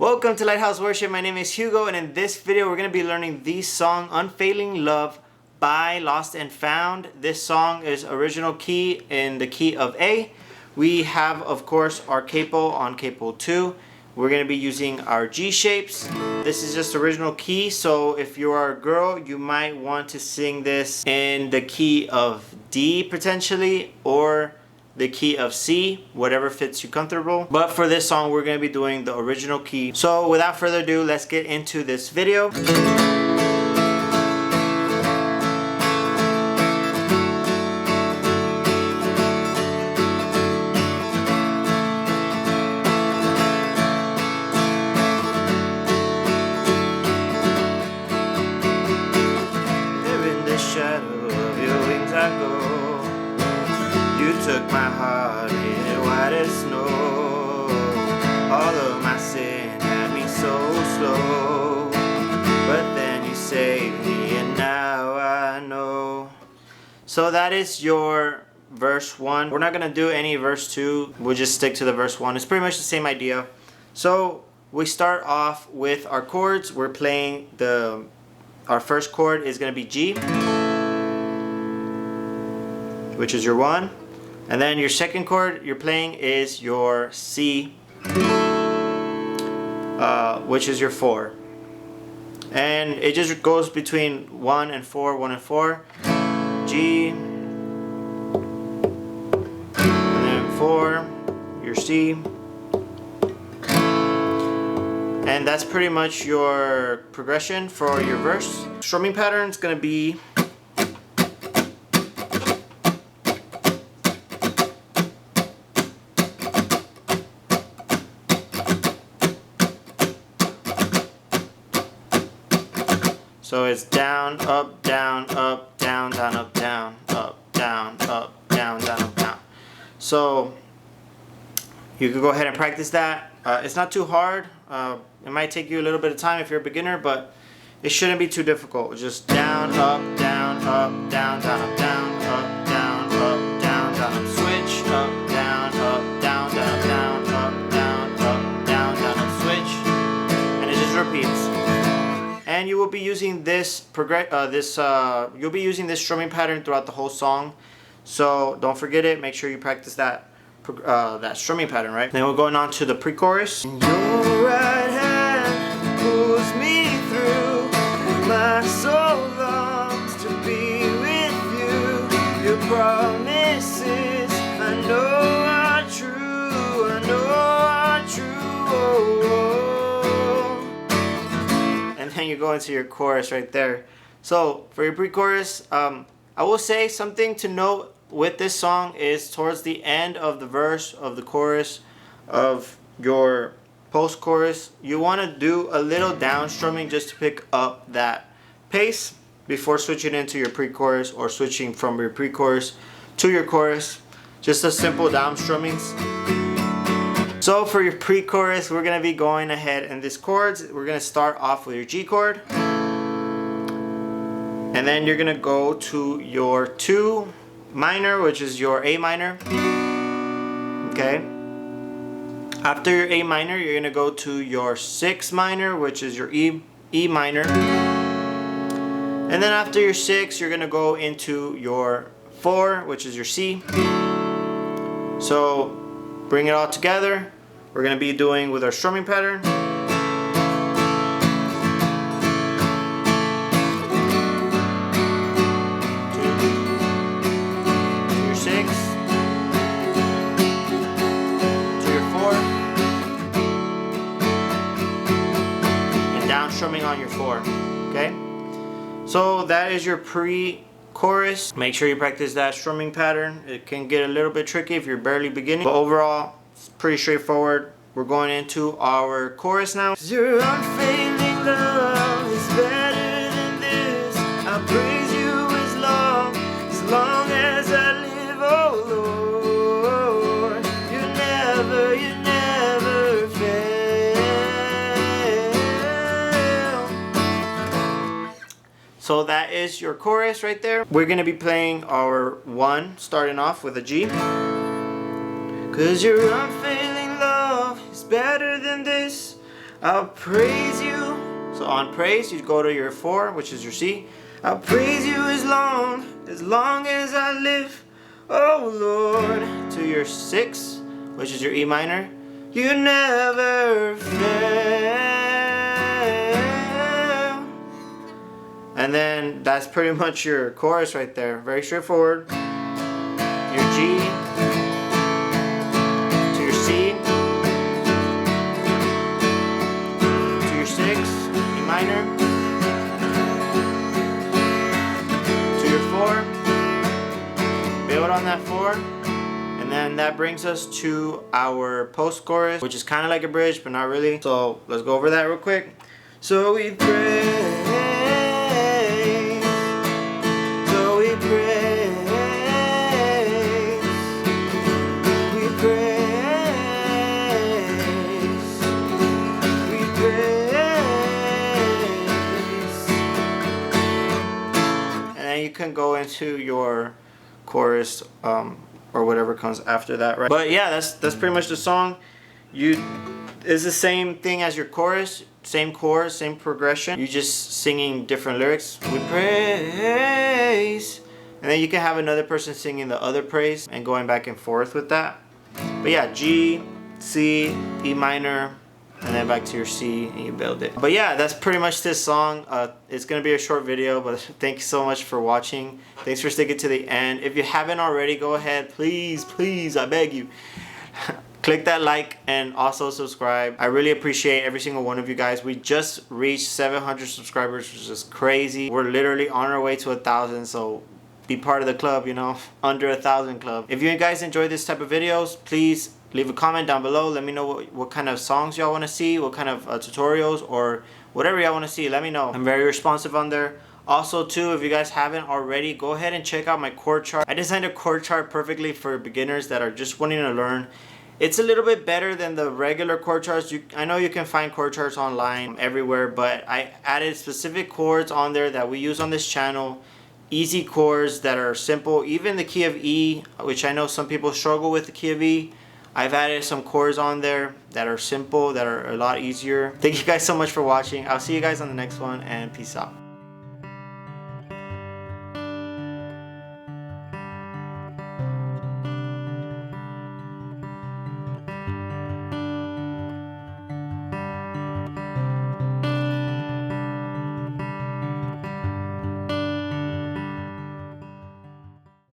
Welcome to Lighthouse Worship. My name is Hugo, and in this video we're going to be learning the song Unfailing Love by Lost and Found. This song is original key in the key of A. We have, of course, our capo on capo 2. We're going to be using our G shapes. This is just original key, so if you are a girl, you might want to sing this in the key of D potentially, or the key of C, whatever fits you comfortable. But for this song, we're going to be doing the original key. So without further ado, let's get into this video. Shadow of your wings I go. You took my heart, made it white as snow. All of my sin had me so slow, but then you saved me and now I know. So that is your verse 1. We're not gonna do any verse 2. We'll just stick to the verse 1. It's pretty much the same idea. So we start off with our chords. We're playing our first chord is going to be G, which is your 1, and then your second chord you're playing is your C, which is your 4, and it just goes between 1 and 4, 1 and 4, G, and then 4, your C. And that's pretty much your progression for your verse. Strumming pattern is going to be so it's down, up, down, up, down, down, up, down, up, down, up, down, down, up, down. So you could go ahead and practice that. It's not too hard. It might take you a little bit of time if you're a beginner, but it shouldn't be too difficult. Just down, up, down, up, down, down, up, down, up, down, up, down, down, up, switch, up, down, up, down, down, up, down, up, down, up, down, down, up, switch, and it just repeats. And you will be using this you'll be using this strumming pattern throughout the whole song. So don't forget it. Make sure you practice that strumming pattern, right? Then we're going on to the pre-chorus. Your right hand pulls me through. My soul longs to be with you. Your promises I know are true. I know are true. Oh. And then you go into your chorus right there. So for your pre-chorus, I will say something to note with this song is towards the end of the verse of the chorus of your post-chorus, you want to do a little down strumming just to pick up that pace before switching into your pre-chorus or switching from your pre-chorus to your chorus. Just a simple down strummings. So for your pre-chorus, we're going to be going ahead in these chords. We're going to start off with your G chord, and then you're going to go to your 2 minor, which is your A minor. Okay. After your A minor, you're gonna go to your 6 minor, which is your E minor. And then after your 6, you're gonna go into your 4, which is your C. So bring it all together. We're gonna be doing with our strumming pattern. Strumming on your 4, okay? So that is your pre-chorus. Make sure you practice that strumming pattern. It can get a little bit tricky if you're barely beginning, but overall, it's pretty straightforward. We're going into our chorus now. Your unfailing love is better than this. I'll praise you as long as I live, oh Lord. You never fail. So that is your chorus right there. We're gonna be playing our 1, starting off with a G. 'Cause your unfailing love is better than this. I'll praise you. So on praise, you go to your 4, which is your C. I'll praise you as long as I live, oh Lord. To your 6, which is your E minor. You never fail. And then that's pretty much your chorus right there. Very straightforward. Your G to your C to your 6, E minor, to your 4, build on that 4, and then that brings us to our post chorus, which is kind of like a bridge, but not really. So let's go over that real quick. So we praise, so we praise, we praise, we praise. And then you can go into your chorus or whatever comes after that, right? But yeah, that's pretty much the song. It's the same thing as your chorus, same chorus, same progression. You just singing different lyrics. We praise, and then you can have another person singing the other praise and going back and forth with that. But yeah, G, C, E minor, and then back to your C, and you build it. But yeah, that's pretty much this song. It's gonna be a short video, but thank you so much for watching. Thanks for sticking to the end. If you haven't already, go ahead, please, I beg you. Click that like and also subscribe. I really appreciate every single one of you guys. We just reached 700 subscribers, which is crazy. We're literally on our way to 1,000, so be part of the club, you know, under 1,000 club. If you guys enjoy this type of videos, please leave a comment down below. Let me know what kind of songs y'all want to see, what kind of tutorials or whatever y'all want to see. Let me know. I'm very responsive on there. Also too, if you guys haven't already, go ahead and check out my chord chart. I designed a chord chart perfectly for beginners that are just wanting to learn. It's a little bit better than the regular chord charts. I know you can find chord charts online everywhere, but I added specific chords on there that we use on this channel. Easy chords that are simple. Even the key of E, which I know some people struggle with the key of E. I've added some chords on there that are simple, that are a lot easier. Thank you guys so much for watching. I'll see you guys on the next one, and peace out.